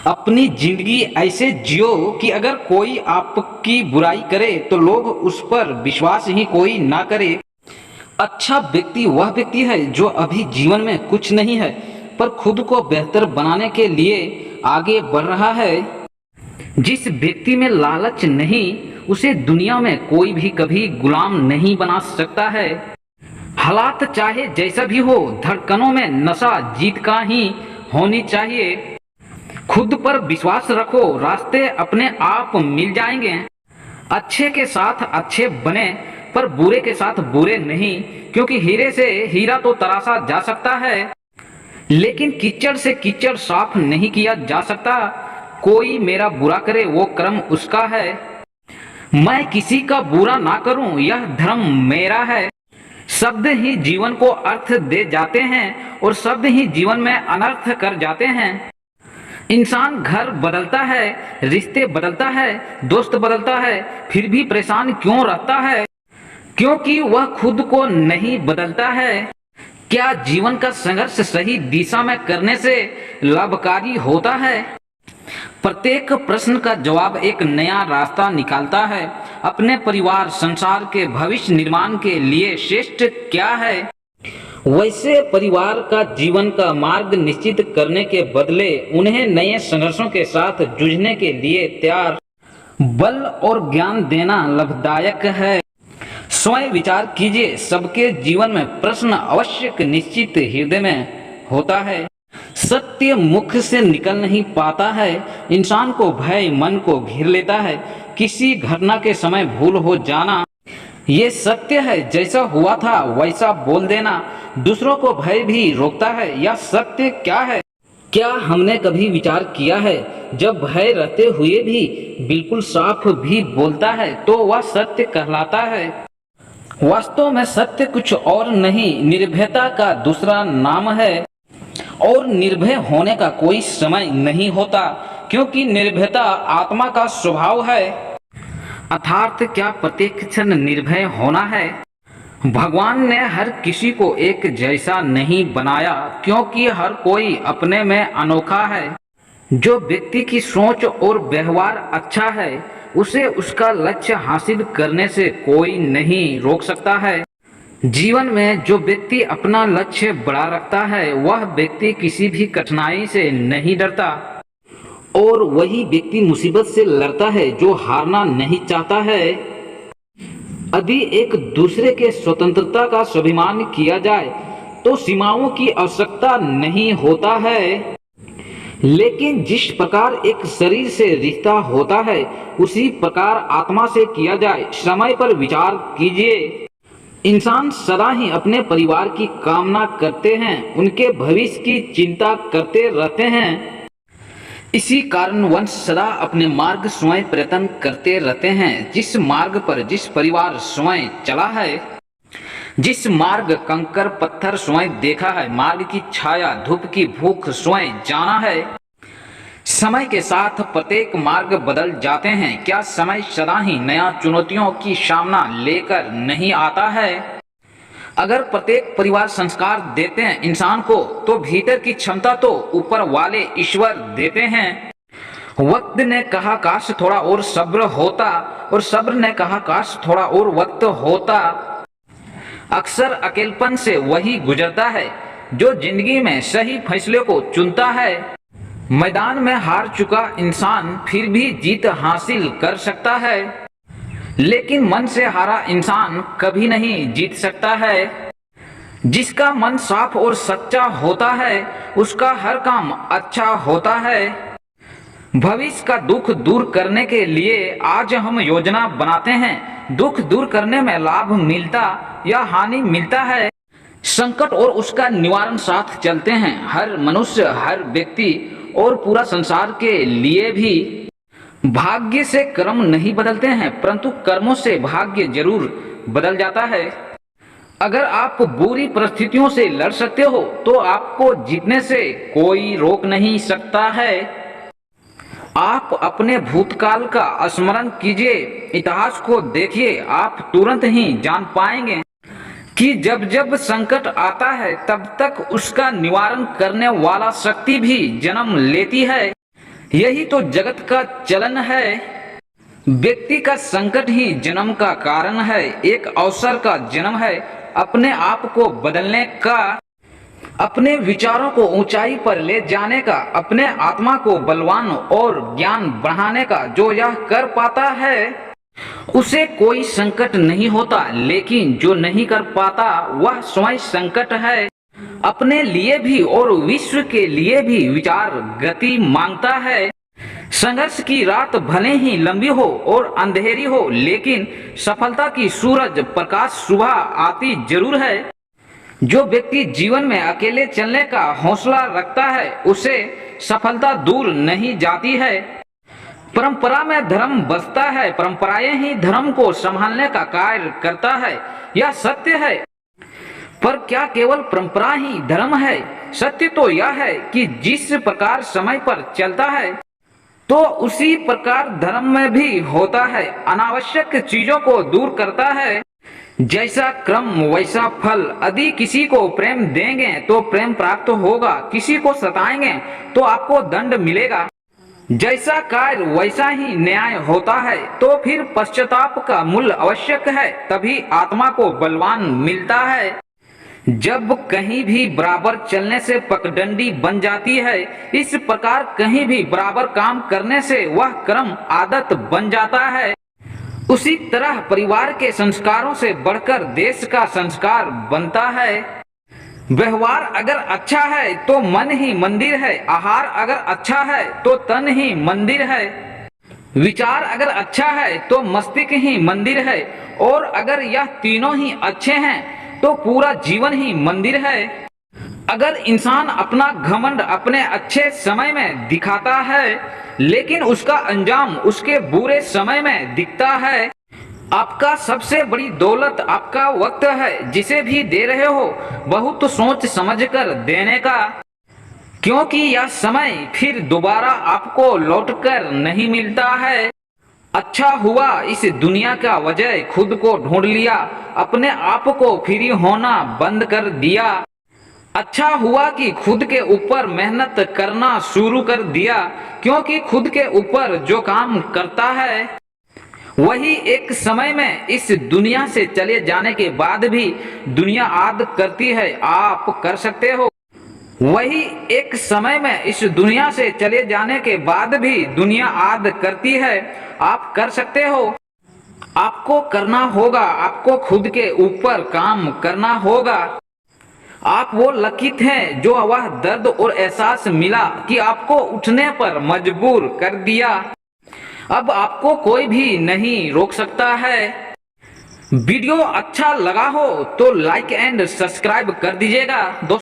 अपनी जिंदगी ऐसे जियो कि अगर कोई आपकी बुराई करे तो लोग उस पर विश्वास ही कोई ना करे। अच्छा व्यक्ति वह व्यक्ति है जो अभी जीवन में कुछ नहीं है पर खुद को बेहतर बनाने के लिए आगे बढ़ रहा है। जिस व्यक्ति में लालच नहीं उसे दुनिया में कोई भी कभी गुलाम नहीं बना सकता है। हालात चाहे जैसा भी हो, धड़कनों में नशा जीत का ही होनी चाहिए। खुद पर विश्वास रखो, रास्ते अपने आप मिल जाएंगे। अच्छे के साथ अच्छे बने पर बुरे के साथ बुरे नहीं, क्योंकि हीरे से हीरा तो तराशा जा सकता है लेकिन कीचड़ से कीचड़ साफ नहीं किया जा सकता। कोई मेरा बुरा करे वो कर्म उसका है, मैं किसी का बुरा ना करूं यह धर्म मेरा है। शब्द ही जीवन को अर्थ दे जाते हैं और शब्द ही जीवन में अनर्थ कर जाते हैं। इंसान घर बदलता है, रिश्ते बदलता है, दोस्त बदलता है, फिर भी परेशान क्यों रहता है? क्योंकि वह खुद को नहीं बदलता है। क्या जीवन का संघर्ष सही दिशा में करने से लाभकारी होता है? प्रत्येक प्रश्न का जवाब एक नया रास्ता निकालता है। अपने परिवार संसार के भविष्य निर्माण के लिए श्रेष्ठ क्या है? वैसे परिवार का जीवन का मार्ग निश्चित करने के बदले उन्हें नए संघर्षों के साथ जूझने के लिए तैयार बल और ज्ञान देना लाभदायक है। स्वयं विचार कीजिए, सबके जीवन में प्रश्न अवश्य निश्चित हृदय में होता है। सत्य मुख से निकल नहीं पाता है, इंसान को भय मन को घेर लेता है। किसी घटना के समय भूल हो जाना ये सत्य है, जैसा हुआ था वैसा बोल देना दूसरों को भय भी रोकता है। यह सत्य क्या है? क्या हमने कभी विचार किया है जब भय रहते हुए भी बिल्कुल साफ भी बोलता है तो वह सत्य कहलाता है। वास्तव में सत्य कुछ और नहीं, निर्भयता का दूसरा नाम है। और निर्भय होने का कोई समय नहीं होता, क्योंकि निर्भयता आत्मा का स्वभाव है। अर्थात क्या प्रत्येक क्षण निर्भय होना है? भगवान ने हर किसी को एक जैसा नहीं बनाया, क्योंकि हर कोई अपने में अनोखा है। जो व्यक्ति की सोच और व्यवहार अच्छा है उसे उसका लक्ष्य हासिल करने से कोई नहीं रोक सकता है। जीवन में जो व्यक्ति अपना लक्ष्य बड़ा रखता है वह व्यक्ति किसी भी कठिनाई से नहीं डरता, और वही व्यक्ति मुसीबत से लड़ता है जो हारना नहीं चाहता है। यदि एक दूसरे के स्वतंत्रता का स्वाभिमान किया जाए तो सीमाओं की आवश्यकता नहीं होता है। लेकिन जिस प्रकार एक शरीर से रिश्ता होता है उसी प्रकार आत्मा से किया जाए। समय पर विचार कीजिए, इंसान सदा ही अपने परिवार की कामना करते हैं, उनके भविष्य की चिंता करते रहते हैं। इसी कारण वंश सदा अपने मार्ग स्वयं प्रयत्न करते रहते हैं। जिस मार्ग पर जिस परिवार स्वयं चला है, जिस मार्ग कंकर पत्थर स्वयं देखा है, मार्ग की छाया धूप की भूख स्वयं जाना है। समय के साथ प्रत्येक मार्ग बदल जाते हैं। क्या समय सदा ही नया चुनौतियों की सामना लेकर नहीं आता है? अगर प्रत्येक परिवार संस्कार देते हैं इंसान को तो भीतर की क्षमता तो ऊपर वाले ईश्वर देते हैं। वक्त ने कहा काश थोड़ा और सब्र होता, और सब्र ने कहा काश थोड़ा और वक्त होता। अक्सर अकेलपन से वही गुजरता है जो जिंदगी में सही फैसले को चुनता है। मैदान में हार चुका इंसान फिर भी जीत हासिल कर सकता है, लेकिन मन से हारा इंसान कभी नहीं जीत सकता है। जिसका मन साफ और सच्चा होता है उसका हर काम अच्छा होता है। भविष्य का दुख दूर करने के लिए आज हम योजना बनाते हैं। दुख दूर करने में लाभ मिलता या हानि मिलता है, संकट और उसका निवारण साथ चलते हैं। हर मनुष्य, हर व्यक्ति और पूरा संसार के लिए भी। भाग्य से कर्म नहीं बदलते हैं, परंतु कर्मों से भाग्य जरूर बदल जाता है। अगर आप बुरी परिस्थितियों से लड़ सकते हो तो आपको जीतने से कोई रोक नहीं सकता है। आप अपने भूतकाल का स्मरण कीजिए, इतिहास को देखिए, आप तुरंत ही जान पाएंगे कि जब जब संकट आता है तब तक उसका निवारण करने वाला शक्ति भी जन्म लेती है। यही तो जगत का चलन है। व्यक्ति का संकट ही जन्म का कारण है, एक अवसर का जन्म है अपने आप को बदलने का, अपने विचारों को ऊंचाई पर ले जाने का, अपने आत्मा को बलवान और ज्ञान बढ़ाने का। जो यह कर पाता है उसे कोई संकट नहीं होता, लेकिन जो नहीं कर पाता वह स्वयं संकट है। अपने लिए भी और विश्व के लिए भी विचार गति मांगता है। संघर्ष की रात भले ही लंबी हो और अंधेरी हो, लेकिन सफलता की सूरज प्रकाश सुबह आती जरूर है। जो व्यक्ति जीवन में अकेले चलने का हौसला रखता है उसे सफलता दूर नहीं जाती है। परंपरा में धर्म बसता है, परंपराएं ही धर्म को संभालने का कार्य करता है, यह सत्य है। पर क्या केवल परंपरा ही धर्म है? सत्य तो यह है कि जिस प्रकार समय पर चलता है तो उसी प्रकार धर्म में भी होता है। अनावश्यक चीजों को दूर करता है। जैसा क्रम वैसा फल। यदि किसी को प्रेम देंगे तो प्रेम प्राप्त होगा, किसी को सताएंगे तो आपको दंड मिलेगा। जैसा कार्य वैसा ही न्याय होता है। तो फिर पश्चाताप का मूल्य आवश्यक है, तभी आत्मा को बलवान मिलता है। जब कहीं भी बराबर चलने से पगडंडी बन जाती है, इस प्रकार कहीं भी बराबर काम करने से वह क्रम आदत बन जाता है। उसी तरह परिवार के संस्कारों से बढ़कर देश का संस्कार बनता है। व्यवहार अगर अच्छा है तो मन ही मंदिर है, आहार अगर अच्छा है तो तन ही मंदिर है, विचार अगर अच्छा है तो मस्तिष्क ही मंदिर है, और अगर यह तीनों ही अच्छे हैं तो पूरा जीवन ही मंदिर है। अगर इंसान अपना घमंड अपने अच्छे समय में दिखाता है, लेकिन उसका अंजाम उसके बुरे समय में दिखता है। आपका सबसे बड़ी दौलत आपका वक्त है, जिसे भी दे रहे हो बहुत सोच समझकर देने का, क्योंकि यह समय फिर दोबारा आपको लौटकर नहीं मिलता है। अच्छा हुआ इस दुनिया का वजह खुद को ढूंढ लिया, अपने आप को फ्री होना बंद कर दिया। अच्छा हुआ कि खुद के ऊपर मेहनत करना शुरू कर दिया, क्योंकि खुद के ऊपर जो काम करता है वही एक समय में इस दुनिया से चले जाने के बाद भी दुनिया याद करती है। आप कर सकते हो वही एक समय में इस दुनिया से चले जाने के बाद भी दुनिया याद करती है। आप कर सकते हो। आपको करना होगा, आपको खुद के ऊपर काम करना होगा। आप वो लकित हैं जो वह दर्द और एहसास मिला कि आपको उठने पर मजबूर कर दिया। अब आपको कोई भी नहीं रोक सकता है। वीडियो अच्छा लगा हो तो लाइक एंड सब्सक्राइब कर दीजिएगा दोस्तों।